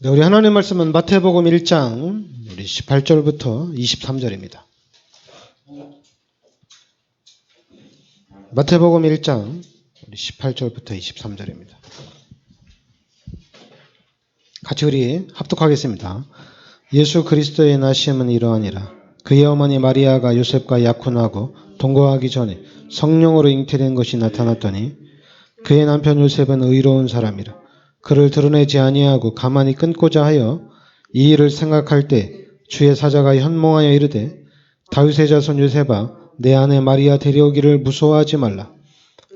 네, 우리 하나님 말씀은 마태복음 1장 우리 18절부터 23절입니다. 마태복음 1장 우리 18절부터 23절입니다. 같이 우리 합독하겠습니다. 예수 그리스도의 나심은 이러하니라. 그의 어머니 마리아가 요셉과 약혼하고 동거하기 전에 성령으로 잉태된 것이 나타났더니 그의 남편 요셉은 의로운 사람이라. 그를 드러내지 아니하고 가만히 끊고자 하여 이 일을 생각할 때 주의 사자가 현몽하여 이르되 다윗의 자손 요셉아 내 아내 마리아 데려오기를 무서워하지 말라.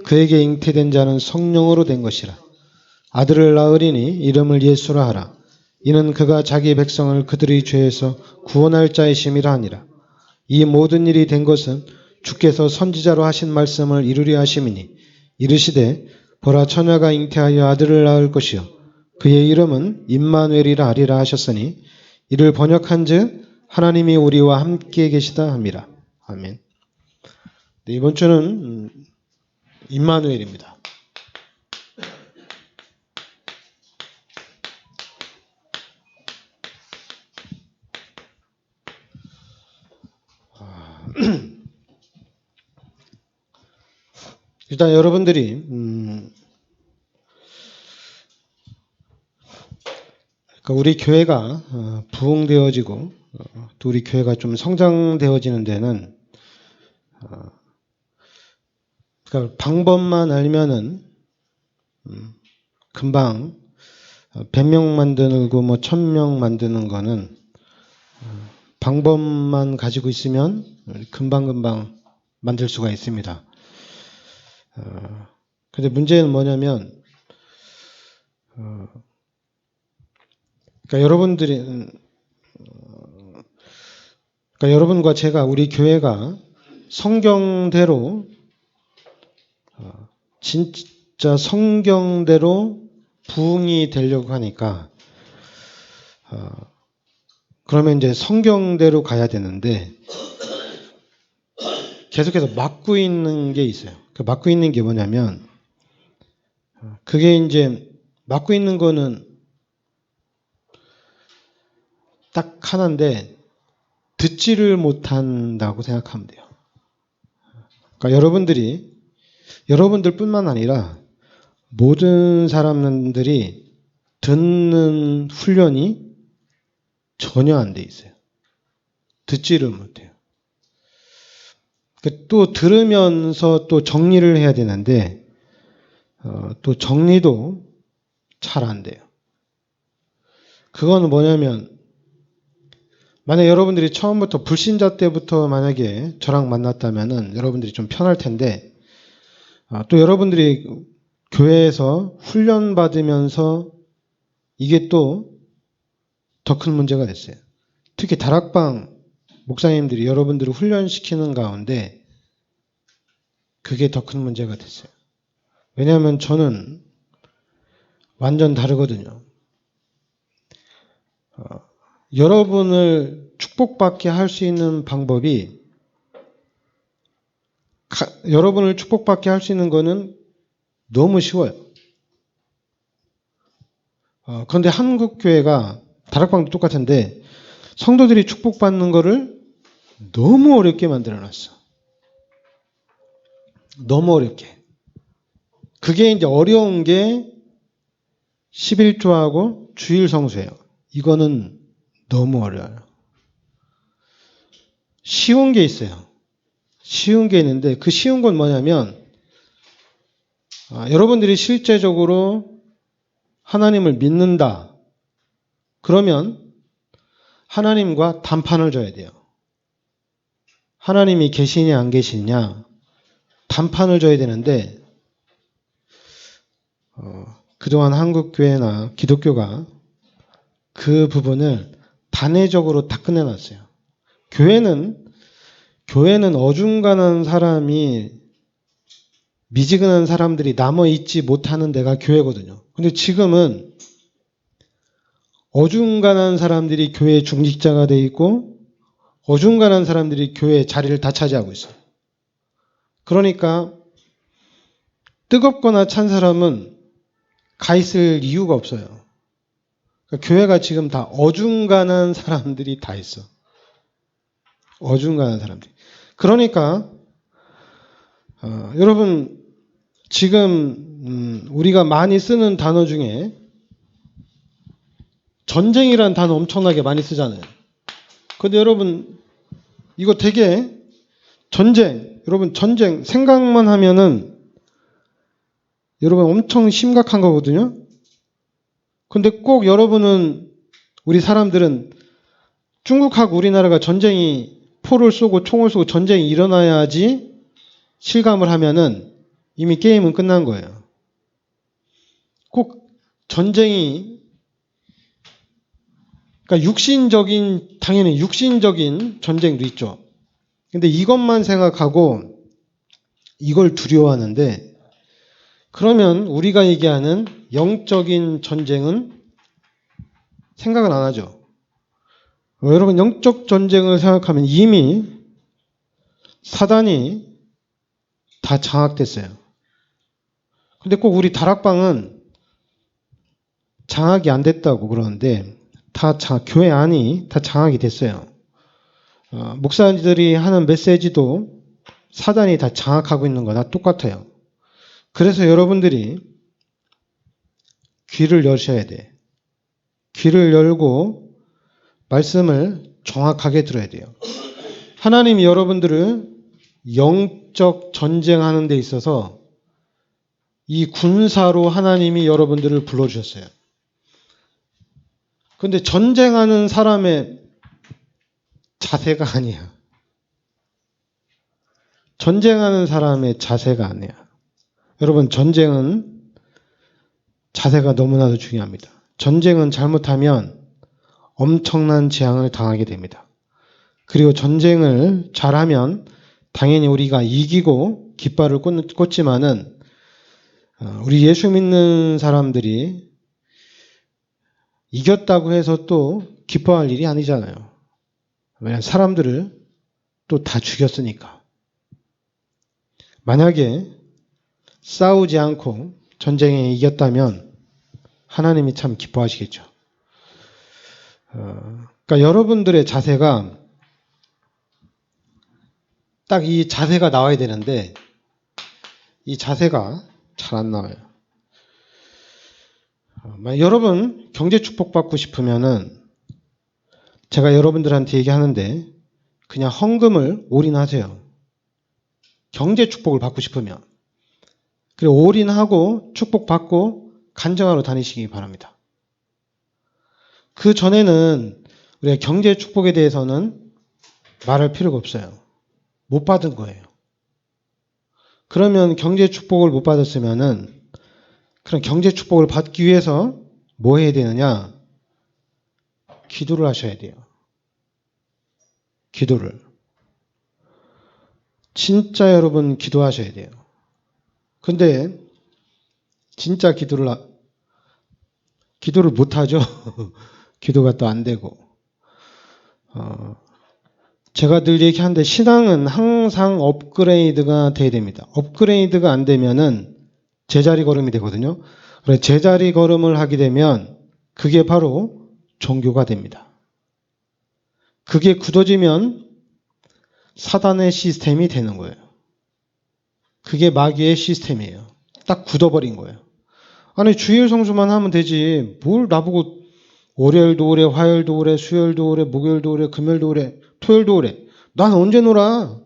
그에게 잉태된 자는 성령으로 된 것이라. 아들을 낳으리니 이름을 예수라 하라. 이는 그가 자기 백성을 그들의 죄에서 구원할 자이심이라 하니라. 이 모든 일이 된 것은 주께서 선지자로 하신 말씀을 이루려 하심이니 이르시되 보라 처녀가 잉태하여 아들을 낳을 것이요 그의 이름은 임마누엘이라 하리라 하셨으니 이를 번역한즉 하나님이 우리와 함께 계시다 함이라. 아멘. 네, 이번 주는 임마누엘입니다. 일단 여러분들이 우리 교회가 부흥되어지고 또 우리 교회가 좀 성장되어지는 데는 그러니까 방법만 알면은 금방 100명 만들고 뭐 1000명 만드는 거는 방법만 가지고 있으면 금방금방 만들 수가 있습니다. 근데 문제는 뭐냐면 그러니까 여러분과 제가 우리 교회가 성경대로 진짜 성경대로 부흥이 되려고 하니까 그러면 이제 성경대로 가야 되는데 계속해서 막고 있는 게 있어요. 그 막고 있는 게 뭐냐면 그게 이제 막고 있는 거는 딱 하나인데 듣지를 못한다고 생각하면 돼요. 그러니까 여러분들뿐만 아니라 모든 사람들이 듣는 훈련이 전혀 안 돼 있어요. 듣지를 못해요. 또 들으면서 또 정리를 해야 되는데 또 정리도 잘 안 돼요. 그거는 뭐냐면 만약 여러분들이 처음부터 불신자 때부터 만약에 저랑 만났다면은 여러분들이 좀 편할 텐데 또 여러분들이 교회에서 훈련 받으면서 이게 또 더 큰 문제가 됐어요. 특히 다락방 목사님들이 여러분들을 훈련시키는 가운데 그게 더 큰 문제가 됐어요. 왜냐하면 저는 완전 다르거든요. 여러분을 축복받게 할 수 있는 방법이 여러분을 축복받게 할 수 있는 거는 너무 쉬워요. 그런데 한국교회가 다락방도 똑같은데 성도들이 축복받는 거를 너무 어렵게 만들어놨어. 너무 어렵게. 그게 이제 어려운 게 11조하고 주일 성수예요. 이거는 너무 어려워요. 쉬운 게 있어요. 쉬운 게 있는데 그 쉬운 건 뭐냐면 여러분들이 실제적으로 하나님을 믿는다. 그러면 하나님과 단판을 져야 돼요. 하나님이 계시냐 안 계시냐 단판을 져야 되는데 그동안 한국교회나 기독교가 그 부분을 단회적으로 다 끝내놨어요. 교회는 어중간한 사람이 미지근한 사람들이 남아있지 못하는 데가 교회거든요. 근데 지금은 어중간한 사람들이 교회 중직자가 돼 있고 어중간한 사람들이 교회의 자리를 다 차지하고 있어요. 그러니까 뜨겁거나 찬 사람은 가 있을 이유가 없어요. 그러니까 교회가 지금 다 어중간한 사람들이 다 있어. 어중간한 사람들이. 그러니까 여러분 지금 우리가 많이 쓰는 단어 중에 전쟁이라는 단어 엄청나게 많이 쓰잖아요. 근데 여러분 이거 되게 여러분 전쟁 생각만 하면은 여러분 엄청 심각한 거거든요. 근데 꼭 여러분은 우리 사람들은 중국하고 우리나라가 포를 쏘고 총을 쏘고 전쟁이 일어나야지 실감을 하면은 이미 게임은 끝난 거예요. 꼭 전쟁이 그러니까 당연히 육신적인 전쟁도 있죠. 근데 이것만 생각하고 이걸 두려워하는데 그러면 우리가 얘기하는 영적인 전쟁은 생각을 안 하죠. 여러분 영적 전쟁을 생각하면 이미 사단이 다 장악됐어요. 근데 꼭 우리 다락방은 장악이 안 됐다고 그러는데 교회 안이 다 장악이 됐어요. 목사님들이 하는 메시지도 사단이 다 장악하고 있는 거나 똑같아요. 그래서 여러분들이 귀를 여셔야 돼. 귀를 열고 말씀을 정확하게 들어야 돼요. 하나님이 여러분들을 영적 전쟁하는 데 있어서 이 군사로 하나님이 여러분들을 불러주셨어요. 그런데 전쟁하는 사람의 자세가 아니야. 전쟁하는 사람의 자세가 아니야. 여러분 전쟁은 자세가 너무나도 중요합니다. 전쟁은 잘못하면 엄청난 재앙을 당하게 됩니다. 그리고 전쟁을 잘하면 당연히 우리가 이기고 깃발을 꽂지만은 우리 예수 믿는 사람들이 이겼다고 해서 또 기뻐할 일이 아니잖아요. 왜냐하면 사람들을 또 다 죽였으니까. 만약에 싸우지 않고 전쟁에 이겼다면 하나님이 참 기뻐하시겠죠. 그러니까 여러분들의 자세가 딱 이 자세가 나와야 되는데 이 자세가 잘 안 나와요. 여러분 경제 축복 받고 싶으면은 제가 여러분들한테 얘기하는데 그냥 헌금을 올인하세요. 경제 축복을 받고 싶으면. 그리고 올인하고 축복받고 간증하러 다니시기 바랍니다. 그 전에는 우리가 경제 축복에 대해서는 말할 필요가 없어요. 못 받은 거예요. 그러면 경제 축복을 못 받았으면은 그런 경제 축복을 받기 위해서 뭐 해야 되느냐? 기도를 하셔야 돼요. 기도를. 진짜 여러분 기도하셔야 돼요. 근데 진짜 기도를 못 하죠. 기도가 또 안 되고. 제가 늘 얘기하는데 신앙은 항상 업그레이드가 돼야 됩니다. 업그레이드가 안 되면은 제자리 걸음이 되거든요. 그래서 제자리 걸음을 하게 되면 그게 바로 종교가 됩니다. 그게 굳어지면 사단의 시스템이 되는 거예요. 그게 마귀의 시스템이에요. 딱 굳어버린 거예요. 아니 주일 성수만 하면 되지. 뭘 나보고 월요일도 오래, 화요일도 오래, 수요일도 오래, 목요일도 오래, 금요일도 오래, 토요일도 오래. 난 언제 놀아?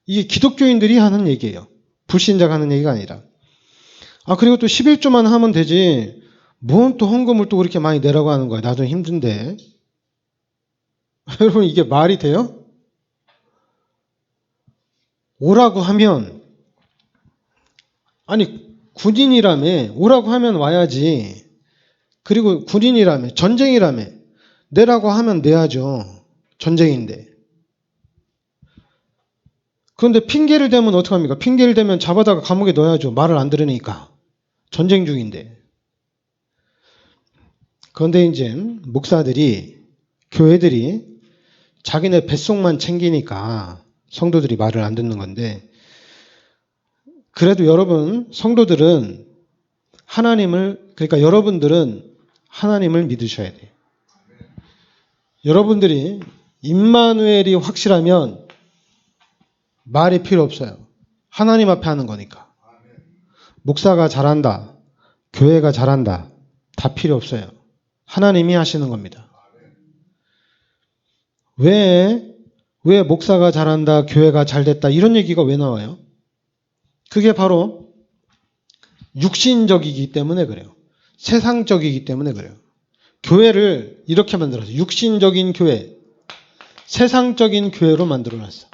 이게 기독교인들이 하는 얘기예요. 불신자가 하는 얘기가 아니라. 그리고 또 11조만 하면 되지. 뭔 또 헌금을 또 그렇게 많이 내라고 하는 거야. 나도 힘든데. 여러분 이게 말이 돼요? 오라고 하면 군인이라며 오라고 하면 와야지. 그리고 군인이라며 전쟁이라며 내라고 하면 내야죠. 전쟁인데. 그런데 핑계를 대면 어떡합니까? 핑계를 대면 잡아다가 감옥에 넣어야죠. 말을 안 들으니까. 전쟁 중인데. 그런데 이제 목사들이 교회들이 자기네 뱃속만 챙기니까 성도들이 말을 안 듣는 건데 그래도 여러분 성도들은 그러니까 여러분들은 하나님을 믿으셔야 돼요. 여러분들이 임마누엘이 확실하면 말이 필요 없어요. 하나님 앞에 하는 거니까. 목사가 잘한다, 교회가 잘한다, 다 필요 없어요. 하나님이 하시는 겁니다. 왜 목사가 잘한다, 교회가 잘됐다 이런 얘기가 왜 나와요? 그게 바로 육신적이기 때문에 그래요. 세상적이기 때문에 그래요. 교회를 이렇게 만들었어요. 육신적인 교회, 세상적인 교회로 만들어놨어.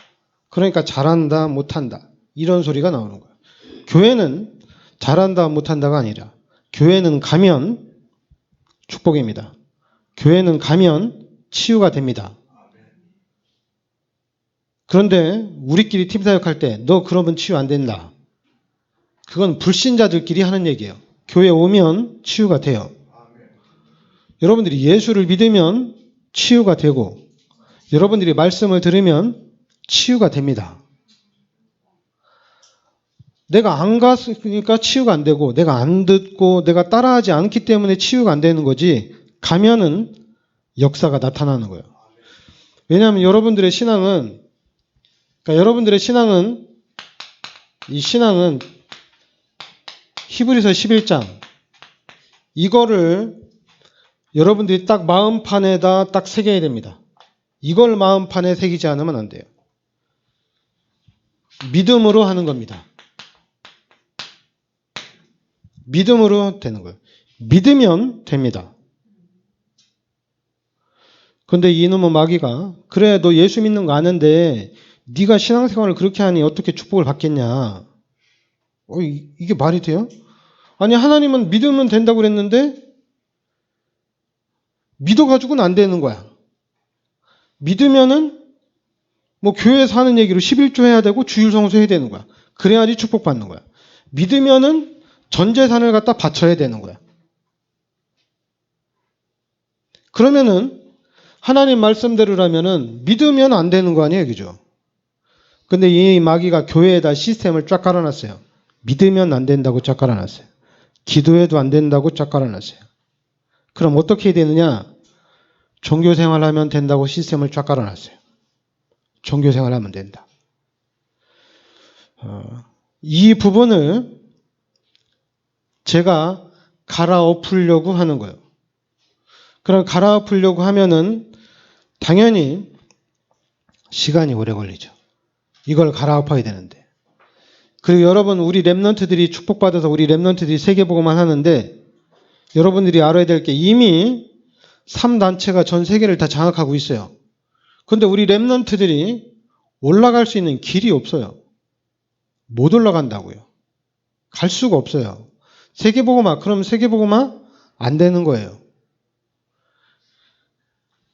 그러니까 잘한다, 못한다 이런 소리가 나오는 거예요. 교회는 잘한다, 못한다가 아니라 교회는 가면 축복입니다. 교회는 가면 치유가 됩니다. 그런데 우리끼리 팀 사역할 때 너 그러면 치유 안 된다. 그건 불신자들끼리 하는 얘기예요. 교회 오면 치유가 돼요. 여러분들이 예수를 믿으면 치유가 되고 여러분들이 말씀을 들으면 치유가 됩니다. 내가 안 갔으니까 치유가 안 되고 내가 안 듣고 내가 따라하지 않기 때문에 치유가 안 되는 거지 가면은 역사가 나타나는 거예요. 왜냐하면 여러분들의 신앙은 이 신앙은 히브리서 11장 이거를 여러분들이 딱 마음판에다 딱 새겨야 됩니다. 이걸 마음판에 새기지 않으면 안 돼요. 믿음으로 하는 겁니다. 믿음으로 되는 거예요. 믿으면 됩니다. 그런데 이놈의 마귀가 그래 너 예수 믿는 거 아는데 네가 신앙생활을 그렇게 하니 어떻게 축복을 받겠냐. 이게 말이 돼요? 아니 하나님은 믿으면 된다고 그랬는데 믿어가지고는 안 되는 거야. 믿으면은 뭐 교회에서 하는 얘기로 11조 해야 되고 주일 성수해야 되는 거야. 그래야지 축복받는 거야. 믿으면은 전 재산을 갖다 바쳐야 되는 거야. 그러면은 하나님 말씀대로라면은 믿으면 안 되는 거 아니에요, 그죠? 근데 이 마귀가 교회에다 시스템을 쫙 깔아놨어요. 믿으면 안 된다고 쫙 깔아놨어요. 기도해도 안 된다고 쫙 깔아놨어요. 그럼 어떻게 해야 되느냐? 종교생활하면 된다고 시스템을 쫙 깔아놨어요. 종교생활하면 된다. 이 부분을 제가 갈아엎으려고 하는 거예요. 그럼 갈아엎으려고 하면은 당연히 시간이 오래 걸리죠. 이걸 갈아엎어야 되는데. 그리고 여러분 우리 랩런트들이 축복받아서 우리 랩런트들이 세계보고만 하는데 여러분들이 알아야 될 게 이미 3단체가 전 세계를 다 장악하고 있어요. 그런데 우리 랩런트들이 올라갈 수 있는 길이 없어요. 못 올라간다고요. 갈 수가 없어요. 세계보고마 그럼 세계보고마 안 되는 거예요.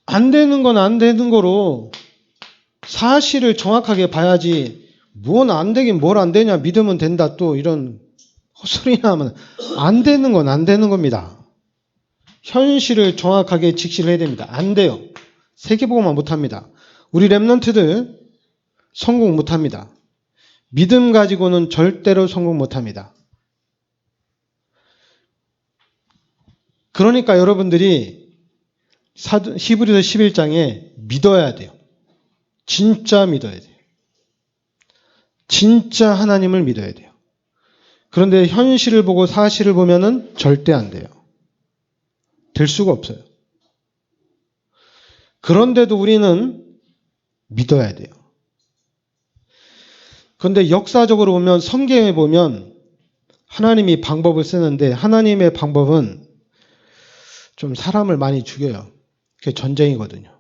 안 되는 건 안 되는 거로 사실을 정확하게 봐야지 뭔 안 되긴 뭘 안 되냐 믿으면 된다 또 이런 헛소리나 하면 안 되는 건 안 되는 겁니다. 현실을 정확하게 직시를 해야 됩니다. 안 돼요. 세계보고만 못합니다. 우리 랩런트들 성공 못합니다. 믿음 가지고는 절대로 성공 못합니다. 그러니까 여러분들이 히브리서 11장에 믿어야 돼요. 진짜 믿어야 돼요. 진짜 하나님을 믿어야 돼요. 그런데 현실을 보고 사실을 보면은 절대 안 돼요. 될 수가 없어요. 그런데도 우리는 믿어야 돼요. 그런데 역사적으로 보면 성경에 보면 하나님이 방법을 쓰는데 하나님의 방법은 좀 사람을 많이 죽여요. 그게 전쟁이거든요.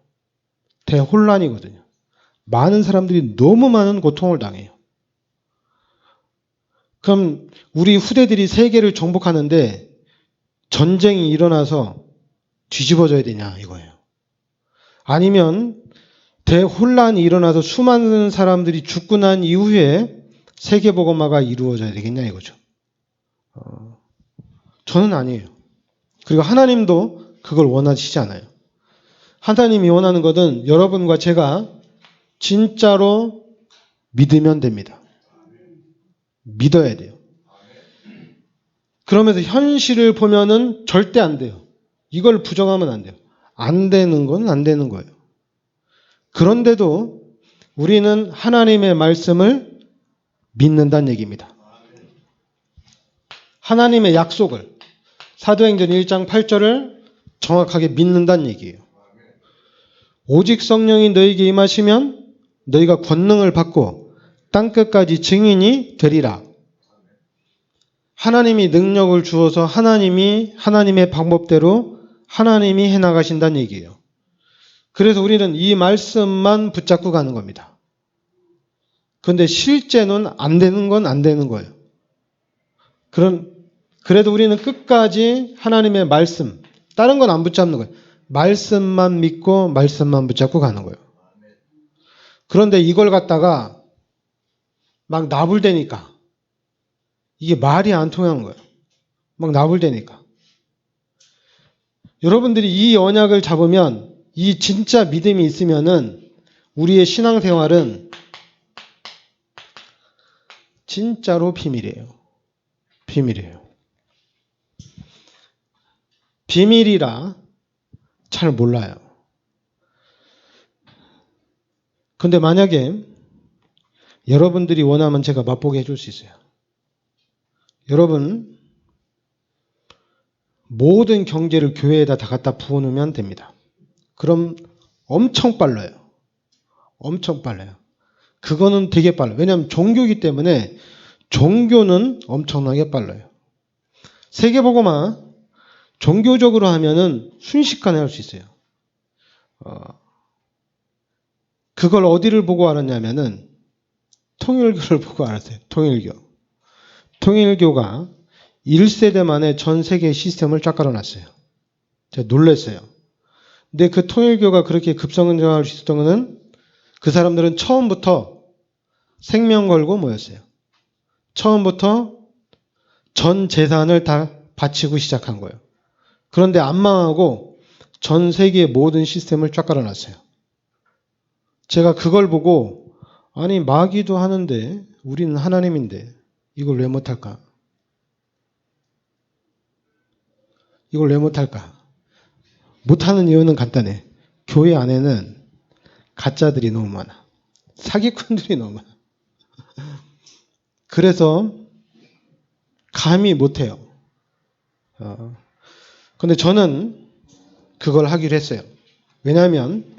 대혼란이거든요. 많은 사람들이 너무 많은 고통을 당해요. 그럼 우리 후대들이 세계를 정복하는데 전쟁이 일어나서 뒤집어져야 되냐 이거예요. 아니면 대혼란이 일어나서 수많은 사람들이 죽고 난 이후에 세계복음화가 이루어져야 되겠냐 이거죠. 저는 아니에요. 그리고 하나님도 그걸 원하시지 않아요. 하나님이 원하는 것은 여러분과 제가 진짜로 믿으면 됩니다. 믿어야 돼요. 그러면서 현실을 보면은 절대 안 돼요. 이걸 부정하면 안 돼요. 안 되는 건 안 되는 거예요. 그런데도 우리는 하나님의 말씀을 믿는다는 얘기입니다. 하나님의 약속을, 사도행전 1장 8절을 정확하게 믿는다는 얘기예요. 오직 성령이 너에게 임하시면 너희가 권능을 받고 땅끝까지 증인이 되리라. 하나님이 능력을 주어서 하나님의 방법대로 하나님이 해나가신다는 얘기예요. 그래서 우리는 이 말씀만 붙잡고 가는 겁니다. 그런데 실제는 안 되는 건 안 되는 거예요. 그래도 우리는 끝까지 하나님의 말씀, 다른 건 안 붙잡는 거예요. 말씀만 믿고 말씀만 붙잡고 가는 거예요. 그런데 이걸 갖다가 막 나불대니까 이게 말이 안 통하는 거예요. 막 나불대니까. 여러분들이 이 언약을 잡으면, 이 진짜 믿음이 있으면은 우리의 신앙생활은 진짜로 비밀이에요. 비밀이에요. 비밀이라 잘 몰라요. 근데 만약에 여러분들이 원하면 제가 맛보게 해줄 수 있어요. 여러분, 모든 경제를 교회에다 다 갖다 부어놓으면 됩니다. 그럼 엄청 빨라요. 엄청 빨라요. 그거는 되게 빨라요. 왜냐하면 종교이기 때문에 종교는 엄청나게 빨라요. 세계복음화 종교적으로 하면은 순식간에 할 수 있어요. 그걸 어디를 보고 알았냐면은 통일교를 보고 알았어요. 통일교. 통일교가 1세대 만에 전 세계 시스템을 쫙 깔아놨어요. 제가 놀랐어요. 근데 그 통일교가 그렇게 급성장할 수 있었던 것은 그 사람들은 처음부터 생명 걸고 모였어요. 처음부터 전 재산을 다 바치고 시작한 거예요. 그런데 안 망하고 전 세계의 모든 시스템을 쫙 깔아놨어요. 제가 그걸 보고 아니 마귀도 하는데 우리는 하나님인데 이걸 왜 못할까? 이걸 왜 못할까? 못하는 이유는 간단해. 교회 안에는 가짜들이 너무 많아. 사기꾼들이 너무 많아. 그래서 감히 못해요. 근데 저는 그걸 하기로 했어요. 왜냐하면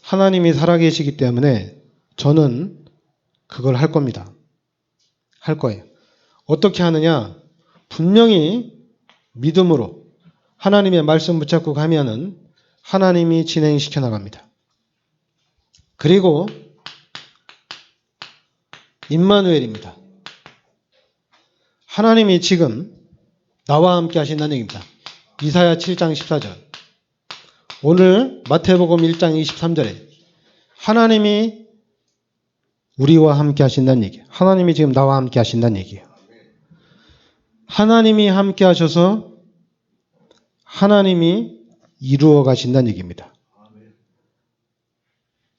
하나님이 살아계시기 때문에 저는 그걸 할 겁니다. 할 거예요. 어떻게 하느냐? 분명히 믿음으로 하나님의 말씀 붙잡고 가면은 하나님이 진행시켜 나갑니다. 그리고 임마누엘입니다. 하나님이 지금 나와 함께 하신다는 얘기입니다. 이사야 7장 14절. 오늘 마태복음 1장 23절에 하나님이 우리와 함께 하신다는 얘기예요. 하나님이 지금 나와 함께 하신다는 얘기예요. 하나님이 함께 하셔서 하나님이 이루어 가신다는 얘기입니다.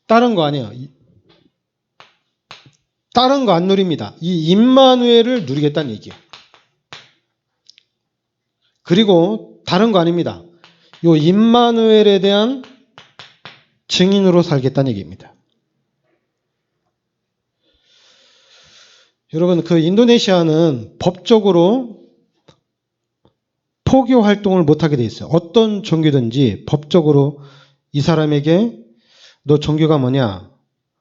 다른 거 아니에요. 다른 거 안 누립니다. 이 임마누엘을 누리겠다는 얘기예요. 그리고 다른 거 아닙니다. 이 임마누엘에 대한 증인으로 살겠다는 얘기입니다. 여러분, 그 인도네시아는 법적으로 포교 활동을 못하게 돼 있어요. 어떤 종교든지 법적으로 이 사람에게 너 종교가 뭐냐?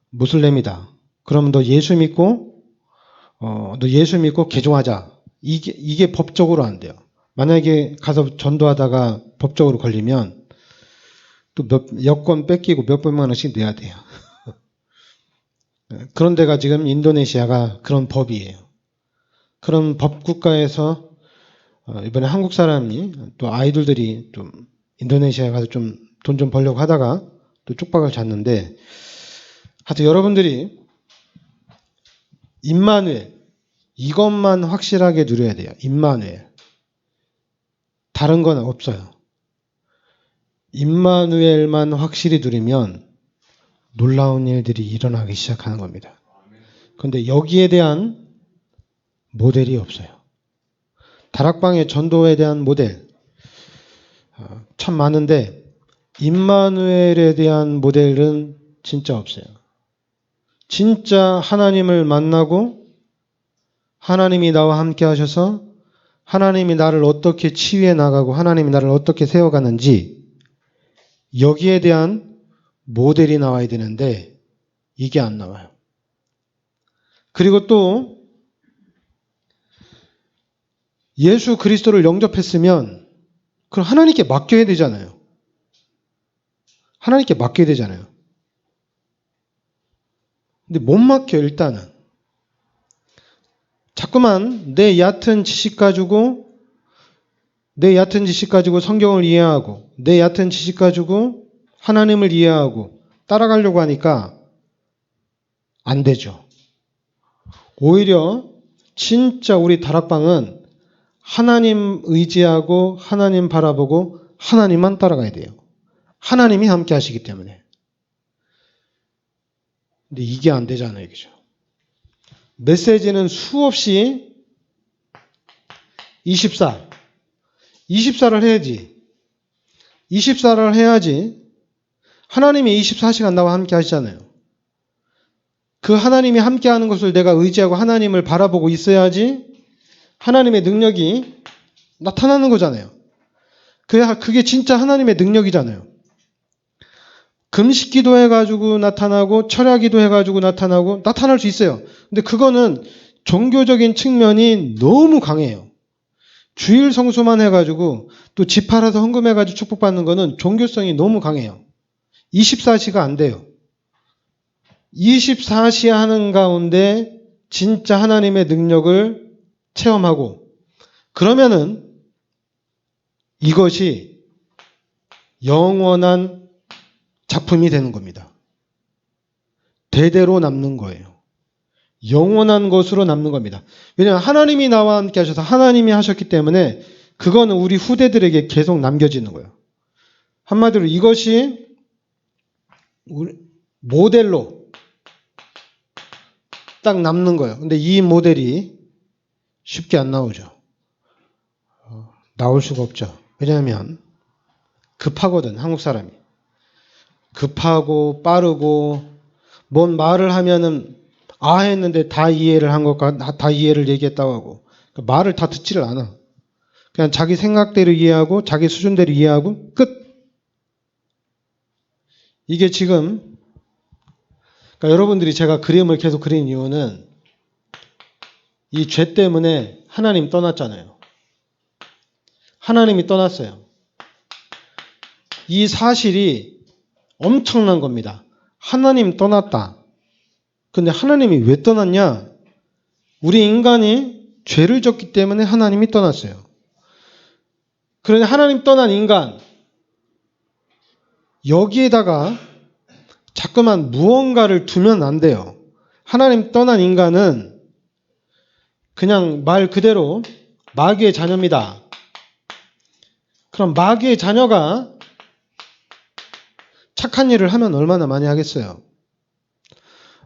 무슬림이다. 그럼 너 예수 믿고 개종하자. 이게 법적으로 안 돼요. 만약에 가서 전도하다가 법적으로 걸리면 또 여권 뺏기고 몇백만 원씩 내야 돼요. 그런 데가 지금 인도네시아가 그런 법이에요. 그런 법 국가에서 이번에 한국 사람이 또 아이돌들이 좀 인도네시아에 가서 좀 돈 좀 벌려고 하다가 또 쪽박을 잤는데 하여튼 여러분들이 임마누엘 이것만 확실하게 누려야 돼요. 임마누엘. 다른 건 없어요. 임마누엘만 확실히 누리면 놀라운 일들이 일어나기 시작하는 겁니다. 그런데 여기에 대한 모델이 없어요. 다락방의 전도에 대한 모델. 참 많은데 임마누엘에 대한 모델은 진짜 없어요. 진짜 하나님을 만나고 하나님이 나와 함께 하셔서 하나님이 나를 어떻게 치유해 나가고 하나님이 나를 어떻게 세워가는지 여기에 대한 모델이 나와야 되는데 이게 안 나와요. 그리고 또 예수 그리스도를 영접했으면 그럼 하나님께 맡겨야 되잖아요. 하나님께 맡겨야 되잖아요. 근데 못 맡겨 일단은. 자꾸만 내 얕은 지식 가지고 성경을 이해하고 내 얕은 지식 가지고 하나님을 이해하고 따라가려고 하니까 안 되죠. 오히려 진짜 우리 다락방은 하나님 의지하고 하나님 바라보고 하나님만 따라가야 돼요. 하나님이 함께 하시기 때문에. 근데 이게 안 되잖아요. 그죠? 메시지는 수없이 24를 해야지. 24를 해야지. 하나님이 24시간 나와 함께 하시잖아요. 그 하나님이 함께 하는 것을 내가 의지하고 하나님을 바라보고 있어야지 하나님의 능력이 나타나는 거잖아요. 그게 진짜 하나님의 능력이잖아요. 금식 기도해가지고 나타나고 철야 기도해가지고 나타날 수 있어요. 근데 그거는 종교적인 측면이 너무 강해요. 주일 성수만 해가지고 또 집 팔아서 헌금해가지고 축복받는 거는 종교성이 너무 강해요. 24시가 안 돼요. 24시 하는 가운데 진짜 하나님의 능력을 체험하고 그러면은 이것이 영원한 작품이 되는 겁니다. 대대로 남는 거예요. 영원한 것으로 남는 겁니다. 왜냐하면 하나님이 나와 함께 하셔서 하나님이 하셨기 때문에 그거는 우리 후대들에게 계속 남겨지는 거예요. 한마디로 이것이 모델로 딱 남는 거예요. 근데 이 모델이 쉽게 안 나오죠. 나올 수가 없죠. 왜냐하면 급하거든, 한국 사람이. 급하고 빠르고 뭔 말을 하면은 했는데 다 이해를 한 것과 다 이해를 얘기했다고 하고 그러니까 말을 다 듣지를 않아. 그냥 자기 생각대로 이해하고 자기 수준대로 이해하고 끝. 이게 지금 그러니까 여러분들이 제가 그림을 계속 그린 이유는 이 죄 때문에 하나님 떠났잖아요. 하나님이 떠났어요. 이 사실이 엄청난 겁니다. 하나님 떠났다. 근데 하나님이 왜 떠났냐? 우리 인간이 죄를 졌기 때문에 하나님이 떠났어요. 그런데 하나님 떠난 인간 여기에다가 자꾸만 무언가를 두면 안 돼요. 하나님 떠난 인간은 그냥 말 그대로 마귀의 자녀입니다. 그럼 마귀의 자녀가 착한 일을 하면 얼마나 많이 하겠어요?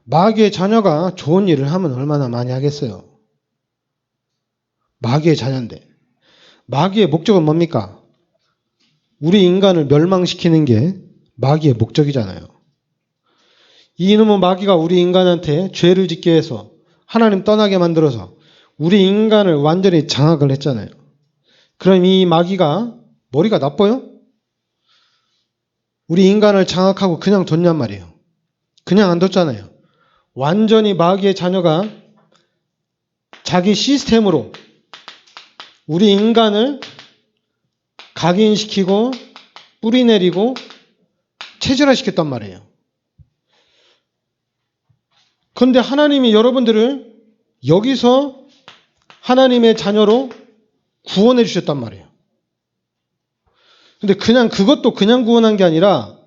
마귀의 자녀가 좋은 일을 하면 얼마나 많이 하겠어요? 마귀의 자녀인데. 마귀의 목적은 뭡니까? 우리 인간을 멸망시키는 게 마귀의 목적이잖아요. 이놈의 마귀가 우리 인간한테 죄를 짓게 해서 하나님 떠나게 만들어서 우리 인간을 완전히 장악을 했잖아요. 그럼 이 마귀가 머리가 나빠요? 우리 인간을 장악하고 그냥 뒀냔 말이에요. 그냥 안 뒀잖아요. 완전히 마귀의 자녀가 자기 시스템으로 우리 인간을 각인시키고 뿌리내리고 체질화시켰단 말이에요. 그런데 하나님이 여러분들을 여기서 하나님의 자녀로 구원해 주셨단 말이에요. 근데 그냥 그것도 그냥 구원한 게 아니라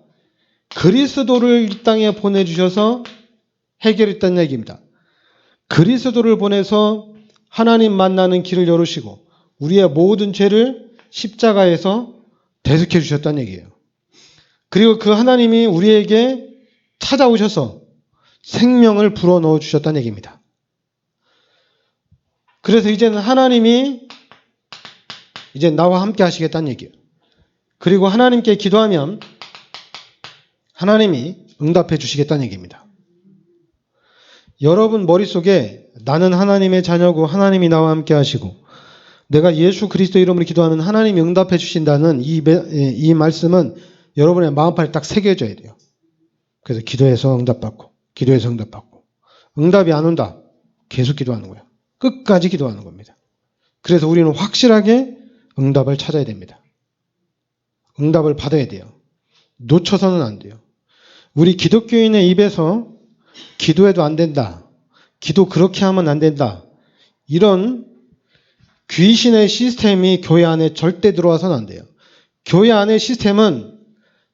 그리스도를 이 땅에 보내주셔서 해결했다는 얘기입니다. 그리스도를 보내서 하나님 만나는 길을 열으시고 우리의 모든 죄를 십자가에서 대속해 주셨다는 얘기예요. 그리고 그 하나님이 우리에게 찾아오셔서 생명을 불어넣어 주셨다는 얘기입니다. 그래서 이제는 하나님이 이제 나와 함께 하시겠다는 얘기예요. 그리고 하나님께 기도하면 하나님이 응답해 주시겠다는 얘기입니다. 여러분 머릿속에 나는 하나님의 자녀고 하나님이 나와 함께 하시고 내가 예수 그리스도 이름으로 기도하면 하나님이 응답해 주신다는 이 말씀은 여러분의 마음판에 딱 새겨져야 돼요. 그래서 기도해서 응답받고 기도해서 응답받고 응답이 안 온다. 계속 기도하는 거예요. 끝까지 기도하는 겁니다. 그래서 우리는 확실하게 응답을 찾아야 됩니다. 응답을 받아야 돼요. 놓쳐서는 안 돼요. 우리 기독교인의 입에서 기도해도 안 된다. 기도 그렇게 하면 안 된다. 이런 귀신의 시스템이 교회 안에 절대 들어와서는 안 돼요. 교회 안의 시스템은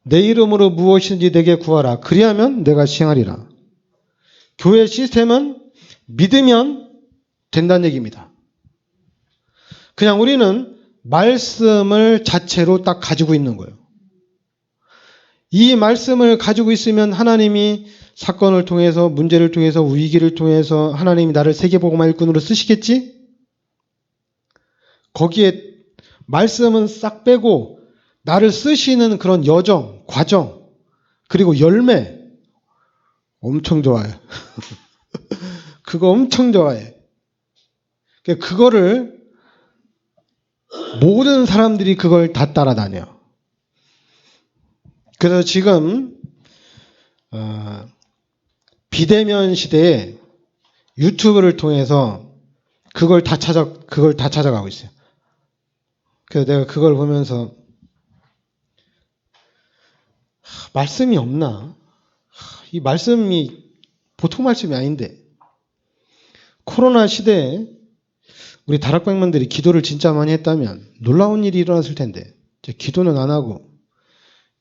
내 이름으로 무엇이든지 내게 구하라. 그리하면 내가 시행하리라. 교회 시스템은 믿으면 된다는 얘기입니다. 그냥 우리는 말씀을 자체로 딱 가지고 있는 거예요. 이 말씀을 가지고 있으면 하나님이 사건을 통해서 문제를 통해서 위기를 통해서 하나님이 나를 세계복음화 일꾼으로 쓰시겠지? 거기에 말씀은 싹 빼고 나를 쓰시는 그런 여정, 과정, 그리고 열매 엄청 좋아요. 그거 엄청 좋아해. 그거를 모든 사람들이 그걸 다 따라다녀. 그래서 지금 비대면 시대에 유튜브를 통해서 그걸 다 찾아가고 있어요. 그래서 내가 그걸 보면서 말씀이 없나? 이 말씀이 보통 말씀이 아닌데 코로나 시대에 우리 다락방문들이 기도를 진짜 많이 했다면 놀라운 일이 일어났을 텐데 기도는 안 하고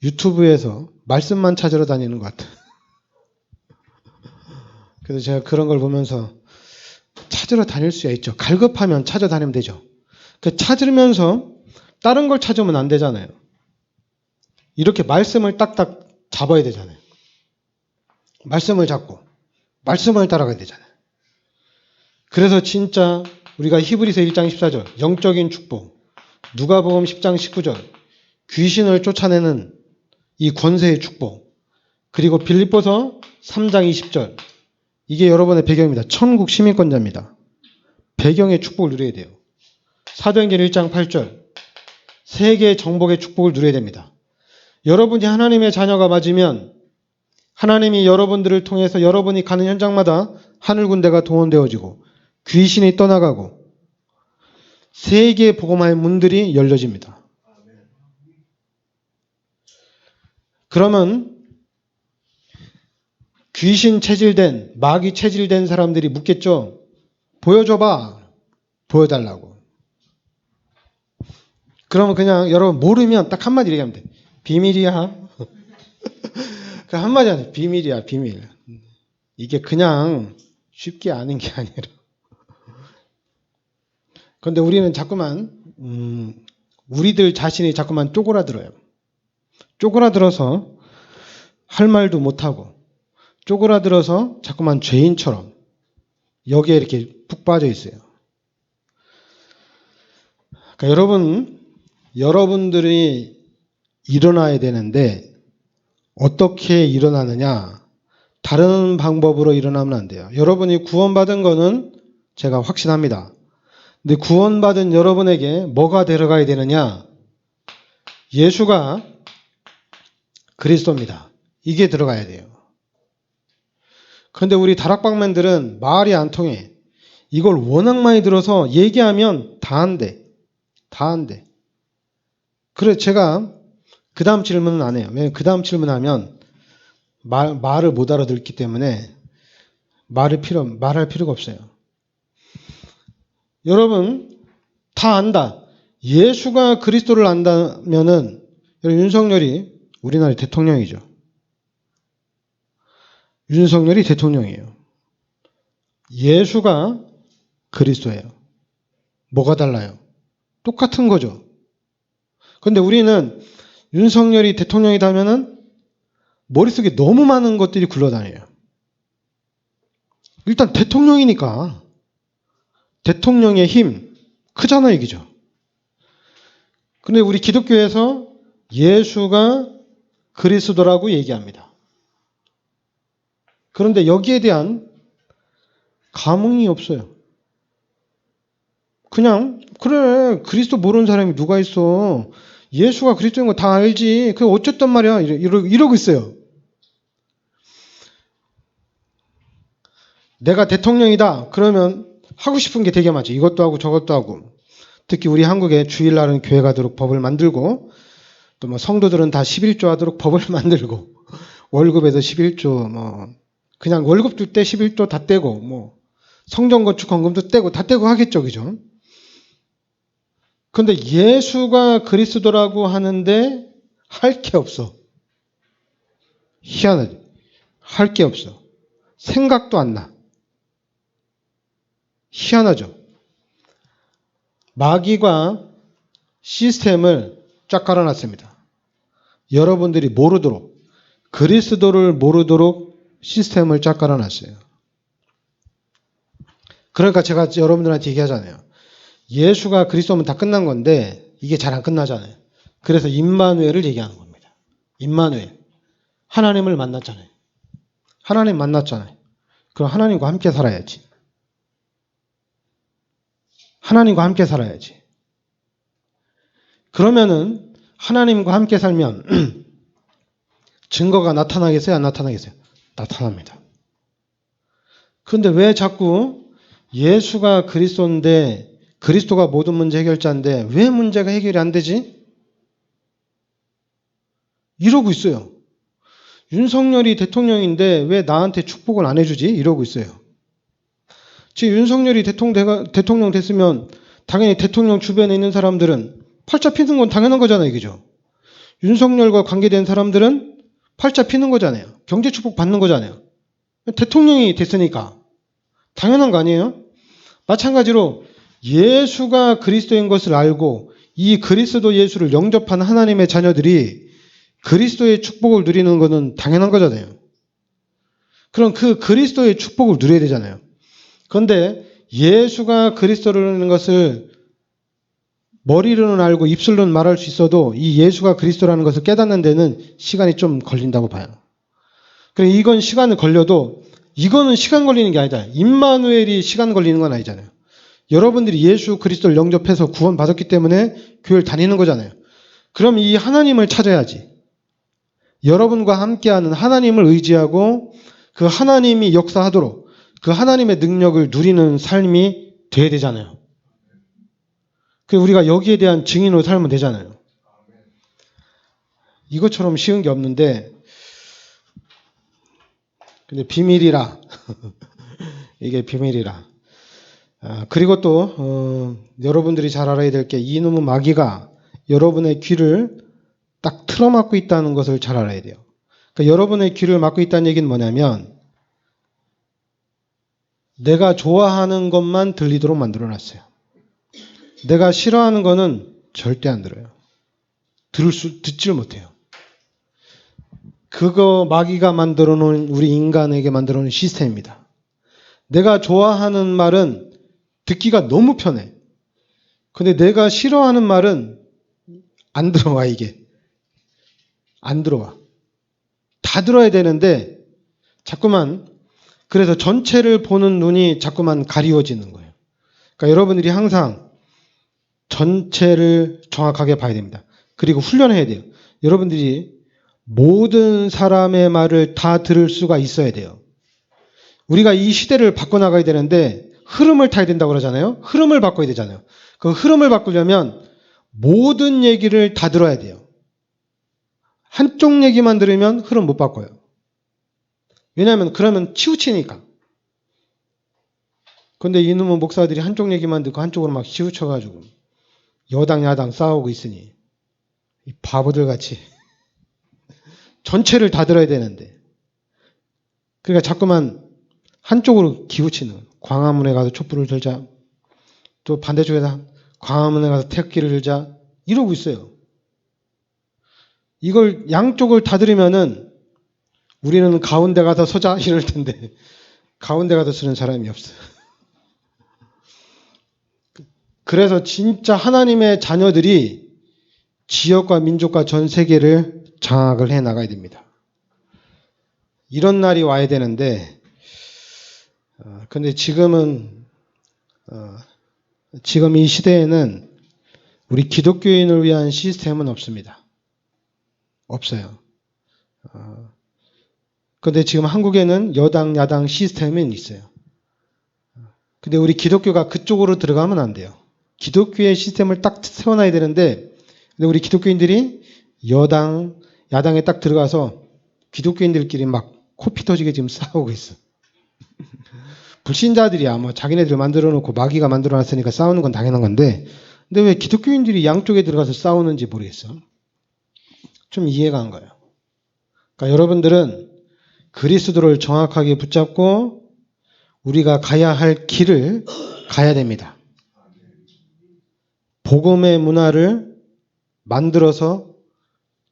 유튜브에서 말씀만 찾으러 다니는 것 같아요. 그래서 제가 그런 걸 보면서 찾으러 다닐 수야 있죠. 갈급하면 찾아다니면 되죠. 찾으면서 다른 걸 찾으면 안 되잖아요. 이렇게 말씀을 딱딱 잡아야 되잖아요. 말씀을 잡고 말씀을 따라가야 되잖아요. 그래서 진짜 우리가 히브리서 1장 14절 영적인 축복, 누가복음 10장 19절 귀신을 쫓아내는 이 권세의 축복, 그리고 빌립보서 3장 20절 이게 여러분의 배경입니다. 천국 시민권자입니다. 배경의 축복을 누려야 돼요. 사도행전 1장 8절 세계 정복의 축복을 누려야 됩니다. 여러분이 하나님의 자녀가 맞으면 하나님이 여러분들을 통해서 여러분이 가는 현장마다 하늘 군대가 동원되어지고 귀신이 떠나가고 세계 복음화의 문들이 열려집니다. 그러면 귀신 체질된, 마귀 체질된 사람들이 묻겠죠. 보여줘봐. 보여달라고. 그러면 그냥 여러분 모르면 딱 한마디 얘기하면 돼. 비밀이야. 그 한마디 하세요. 비밀이야, 비밀. 이게 그냥 쉽게 아는 게 아니라. 그런데 우리는 자꾸만 우리들 자신이 자꾸만 쪼그라들어요. 쪼그라들어서 할 말도 못하고 쪼그라들어서 자꾸만 죄인처럼 여기에 이렇게 푹 빠져 있어요. 그러니까 여러분들이 일어나야 되는데 어떻게 일어나느냐? 다른 방법으로 일어나면 안 돼요. 여러분이 구원받은 거는 제가 확신합니다. 근데 구원받은 여러분에게 뭐가 들어가야 되느냐? 예수가 그리스도입니다. 이게 들어가야 돼요. 그런데 우리 다락방맨들은 말이 안 통해. 이걸 워낙 많이 들어서 얘기하면 다 한대. 다 한대. 그래 제가 그 다음 질문은 안 해요. 왜냐면 그 다음 질문하면 말을 못 알아듣기 때문에 말할 필요가 없어요. 여러분 다 안다. 예수가 그리스도를 안다면은 윤석열이 우리나라의 대통령이죠. 윤석열이 대통령이에요. 예수가 그리스도예요. 뭐가 달라요? 똑같은 거죠. 그런데 우리는 윤석열이 대통령이다면은 머릿속에 너무 많은 것들이 굴러다녀요. 일단 대통령이니까 대통령의 힘 크잖아 얘기죠. 근데 우리 기독교에서 예수가 그리스도라고 얘기합니다. 그런데 여기에 대한 감흥이 없어요. 그냥 그래 그리스도 모르는 사람이 누가 있어. 예수가 그리스도인 거 다 알지. 그게 어쨌단 말이야. 이러고 있어요. 내가 대통령이다. 그러면 하고 싶은 게 되게 많지. 이것도 하고 저것도 하고. 특히 우리 한국에 주일날은 교회 가도록 법을 만들고 또 뭐 성도들은 다 11조 하도록 법을 만들고 월급에서 11조 뭐 그냥 월급 줄 때 11조 다 떼고 뭐 성전 건축 헌금도 떼고 다 떼고 하겠죠. 그죠? 근데 예수가 그리스도라고 하는데 할 게 없어. 희한하지. 할 게 없어. 생각도 안 나. 희한하죠. 마귀가 시스템을 쫙 깔아놨습니다. 여러분들이 모르도록 그리스도를 모르도록 시스템을 쫙 깔아놨어요. 그러니까 제가 여러분들한테 얘기하잖아요. 예수가 그리스도면 다 끝난 건데 이게 잘 안 끝나잖아요. 그래서 임마누엘을 얘기하는 겁니다. 임마누엘. 하나님을 만났잖아요. 하나님 만났잖아요. 그럼 하나님과 함께 살아야지. 하나님과 함께 살아야지. 그러면은 하나님과 함께 살면 증거가 나타나겠어요? 안 나타나겠어요? 나타납니다. 그런데 왜 자꾸 예수가 그리스도인데 그리스도가 모든 문제 해결자인데 왜 문제가 해결이 안 되지? 이러고 있어요. 윤석열이 대통령인데 왜 나한테 축복을 안 해주지? 이러고 있어요. 지금 윤석열이 대통령 됐으면 당연히 대통령 주변에 있는 사람들은 팔자 피는 건 당연한 거잖아요. 그죠? 윤석열과 관계된 사람들은 팔자 피는 거잖아요. 경제 축복 받는 거잖아요. 대통령이 됐으니까. 당연한 거 아니에요? 마찬가지로 예수가 그리스도인 것을 알고 이 그리스도 예수를 영접한 하나님의 자녀들이 그리스도의 축복을 누리는 것은 당연한 거잖아요. 그럼 그 그리스도의 축복을 누려야 되잖아요. 그런데 예수가 그리스도라는 것을 머리로는 알고 입술로는 말할 수 있어도 이 예수가 그리스도라는 것을 깨닫는 데는 시간이 좀 걸린다고 봐요. 그럼 이건 시간이 걸려도 이거는 시간 걸리는 게 아니다. 임마누엘이 시간 걸리는 건 아니잖아요. 여러분들이 예수 그리스도를 영접해서 구원 받았기 때문에 교회를 다니는 거잖아요. 그럼 이 하나님을 찾아야지. 여러분과 함께하는 하나님을 의지하고 그 하나님이 역사하도록 그 하나님의 능력을 누리는 삶이 돼야 되잖아요. 그래서 우리가 여기에 대한 증인으로 살면 되잖아요. 이것처럼 쉬운 게 없는데 근데 비밀이라 이게 비밀이라. 그리고 또 여러분들이 잘 알아야 될 게 이놈의 마귀가 여러분의 귀를 딱 틀어막고 있다는 것을 잘 알아야 돼요. 그러니까 여러분의 귀를 막고 있다는 얘기는 뭐냐면 내가 좋아하는 것만 들리도록 만들어놨어요. 내가 싫어하는 거는 절대 안 들어요. 듣지를 못해요. 그거 마귀가 만들어 놓은 우리 인간에게 만들어 놓은 시스템입니다. 내가 좋아하는 말은 듣기가 너무 편해. 근데 내가 싫어하는 말은 안 들어와 이게. 안 들어와. 다 들어야 되는데 자꾸만 그래서 전체를 보는 눈이 자꾸만 가리워지는 거예요. 그러니까 여러분들이 항상 전체를 정확하게 봐야 됩니다. 그리고 훈련해야 돼요. 여러분들이 모든 사람의 말을 다 들을 수가 있어야 돼요. 우리가 이 시대를 바꿔나가야 되는데 흐름을 타야 된다고 그러잖아요. 흐름을 바꿔야 되잖아요. 그 흐름을 바꾸려면 모든 얘기를 다 들어야 돼요. 한쪽 얘기만 들으면 흐름 못 바꿔요. 왜냐하면 그러면 치우치니까. 근데 이놈의 목사들이 한쪽 얘기만 듣고 한쪽으로 막 치우쳐가지고 여당 야당 싸우고 있으니 이 바보들 같이 전체를 다 들어야 되는데 그러니까 자꾸만 한쪽으로 기우치는 광화문에 가서 촛불을 들자 또 반대쪽에서 광화문에 가서 태극기를 들자 이러고 있어요. 이걸 양쪽을 다 들으면은 우리는 가운데 가서 서자 이럴 텐데 가운데 가서 쓰는 사람이 없어요. 그래서 진짜 하나님의 자녀들이 지역과 민족과 전 세계를 장악을 해 나가야 됩니다. 이런 날이 와야 되는데 근데 지금 이 시대에는 우리 기독교인을 위한 시스템은 없습니다. 없어요. 근데 지금 한국에는 여당, 야당 시스템은 있어요. 근데 우리 기독교가 그쪽으로 들어가면 안 돼요. 기독교의 시스템을 딱 세워놔야 되는데, 근데 우리 기독교인들이 여당, 야당에 딱 들어가서 기독교인들끼리 막 코피 터지게 지금 싸우고 있어. 불신자들이야 뭐 자기네들 만들어 놓고 마귀가 만들어 놨으니까 싸우는 건 당연한 건데, 근데 왜 기독교인들이 양쪽에 들어가서 싸우는지 모르겠어. 좀 이해가 안 가요. 그러니까 여러분들은 그리스도를 정확하게 붙잡고 우리가 가야 할 길을 가야 됩니다. 복음의 문화를 만들어서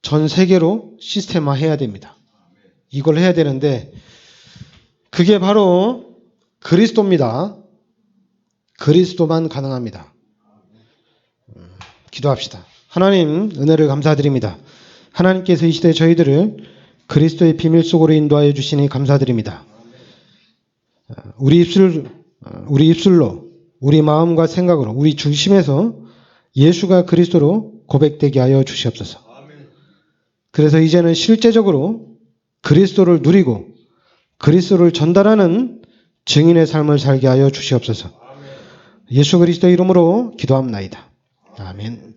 전 세계로 시스템화해야 됩니다. 이걸 해야 되는데 그게 바로 그리스도입니다. 그리스도만 가능합니다. 기도합시다. 하나님 은혜를 감사드립니다. 하나님께서 이 시대 저희들을 그리스도의 비밀 속으로 인도하여 주시니 감사드립니다. 우리 입술로, 우리 마음과 생각으로, 우리 중심에서 예수가 그리스도로 고백되게 하여 주시옵소서. 그래서 이제는 실제적으로 그리스도를 누리고 그리스도를 전달하는 증인의 삶을 살게 하여 주시옵소서. 예수 그리스도의 이름으로 기도합나이다. 아멘.